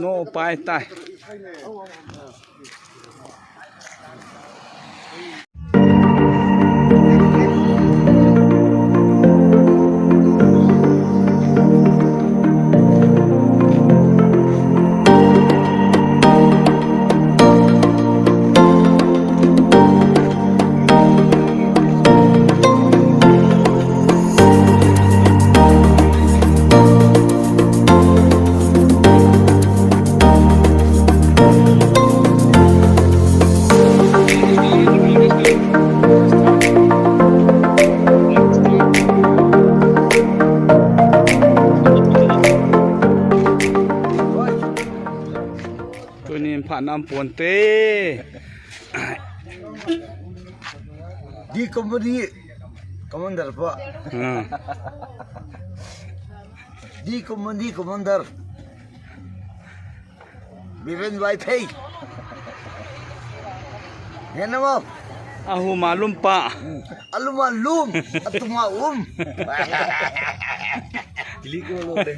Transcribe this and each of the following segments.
no pai tai Nam Ponte di company commander Pak. Di company commander Viven Wifi. Yan mo. Ahu malum Pak. Alum atau maum. Gili ko lo deh.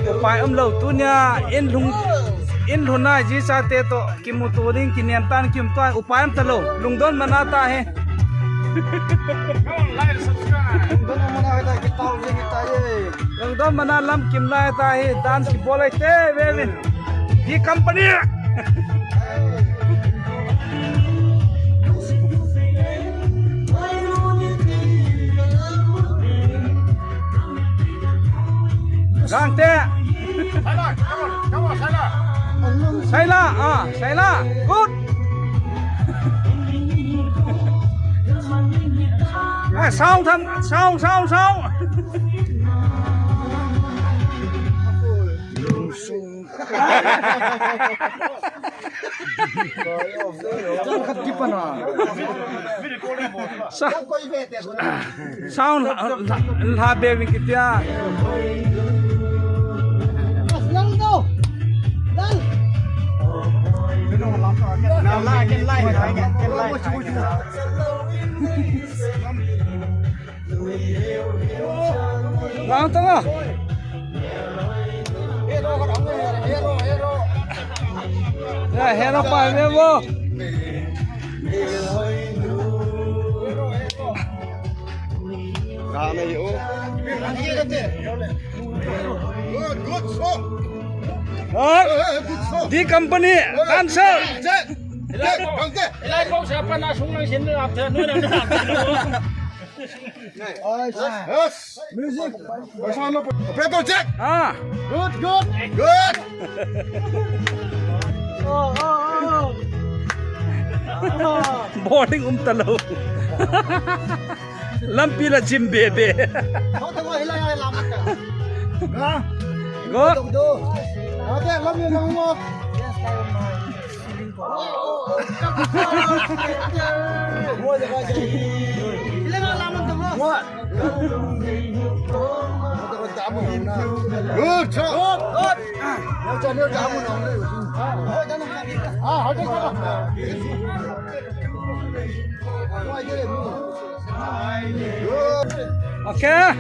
Upai lâu tu nha in luna ji sa te to kimuturing kinyantan kim to upai am talo lungdon manata he lungdon manalam kim la ta he dance ki bolai te ve di company gang te Saila good sao sao la baby kitia Lang tengah. Ya, hero pa mo. Kami yo. Good song. Di company answer. Elai kau siapa nak sungai sini after nu nak Yes. Music. Operator check. Good. Boarding talo. Lampi la Jim bebe. Kau tengok hilai yang lama kan. Good. Ada lam yang mau. Mua jaga jadi. Hilai lama tu mua. Mua. Good. Good. Kamu nong. Hati kau. Okay.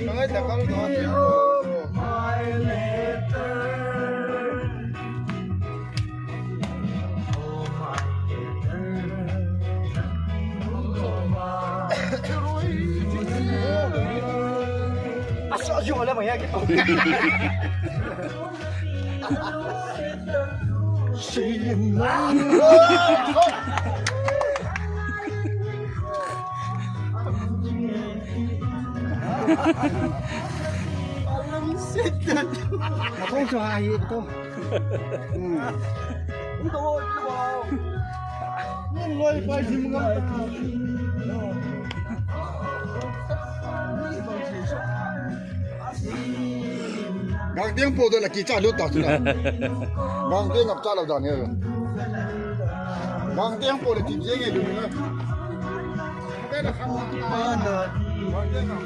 nói thật không thôi sợ chịu lên mày cái mà không cho ai hết không không thôi nhưng lôi phải chim ngắm gang tiếng po tôi là kỳ trả lút tao chứ nào gang tiếng ngập trả lâu rồi nghe gang tiếng po là tìm dễ nghe được nữa cái là không mang được gang tiếng ngập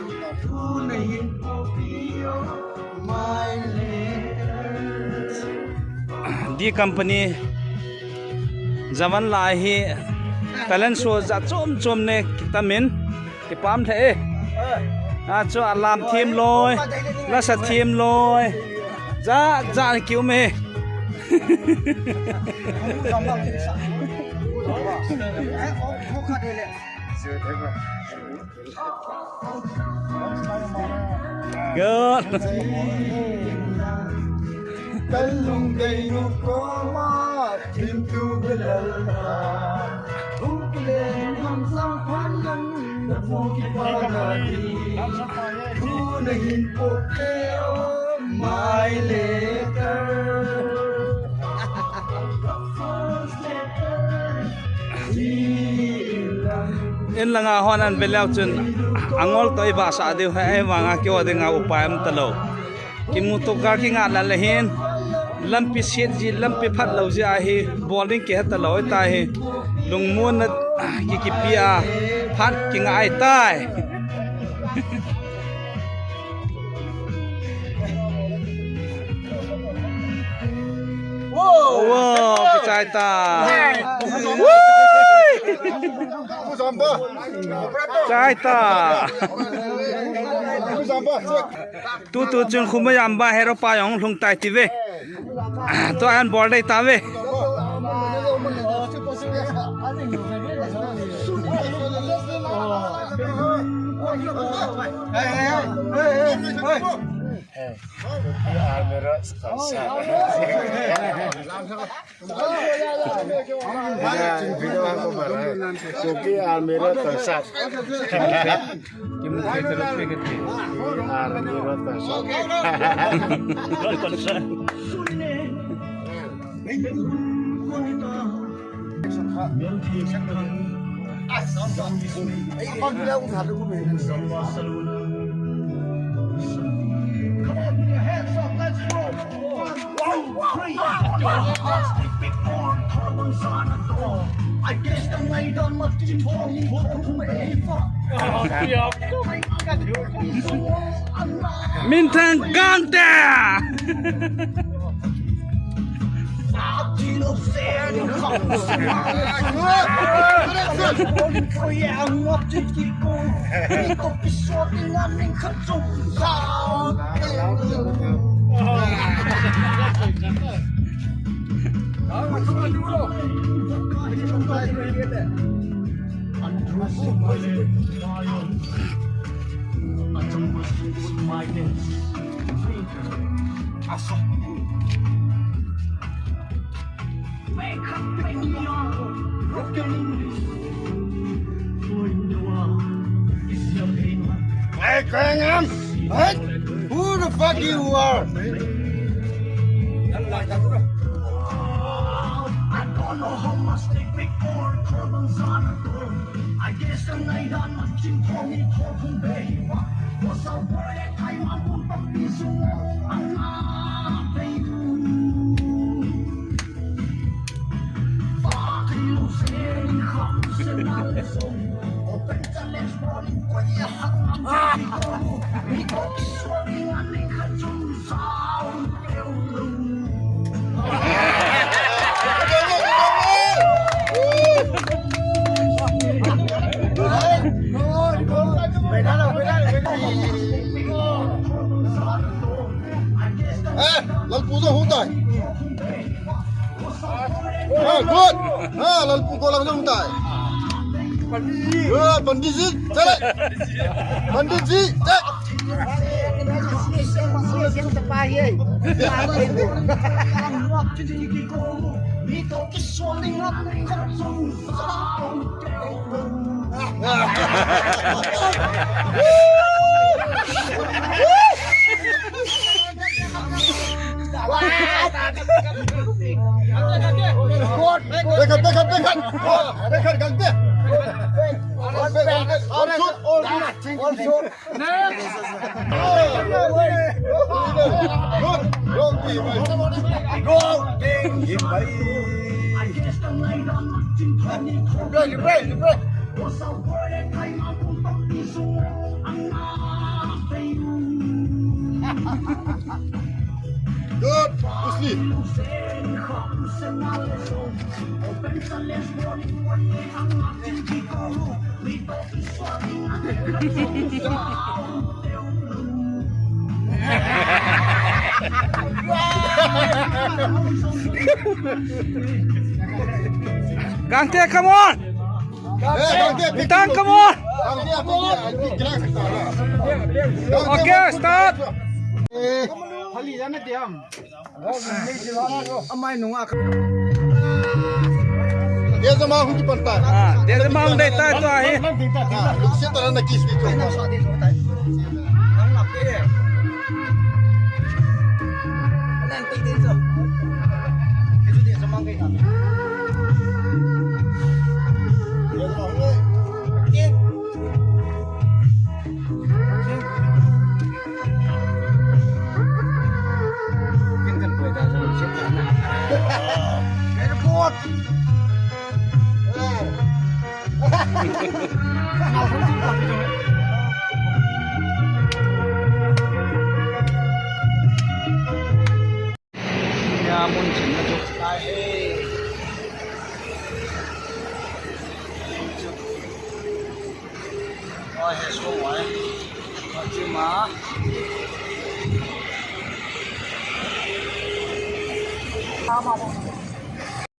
di company zaman lai hi talent show za chom ne kitamin ki pam the cho alarm team loi la sa team loi za kiu me good Kalung gay no koma tintu belala ukle ham sang phalang na phoki panadi tu nahin poteo my letter in langa honan belau chun angol toi ba sa deu hai wanga kyo de nga upayam talo kimuto ka ki nga la lehin lampi set ji lampi phat lo ji a hi bowling ke ta loi ta hi lungmun na ki pia phat ki nga ai tai wow ki chai ta chai ta tu chung khumayam ba hero pa yong lung tai ti ve to an bol dai ta ve Suki Almira tersat. Kim ke terus pikir Almira tersat. I guess the night on my team talking min thang gang ta Hey, Crangham! What? Who the fuck you are? I don't know how much they pick for carbons on a door. I guess the night on my chin for me talking baby. Was a word that time I won't be so I'm not baby. Fuck you, saying comes and I'm so. Open the left morning when you have my baby. We got this morning and they cut you sound. Mày đã đâu, mày đã đâu. lalpu zo hung tai good lalpu ko lang zo hung tai pandit ji chale pandit ji chale Dekat ganti. On shoot. Good. Usli. Gangte, come on! Bintang, come on! Okay, start! Dia sama aku di pantai. Dia demang dai ta to ahi. Saya tak nak kis itu. Nyamun chin na jo. Ôi hết số rồi. Chứ mà. Sao mà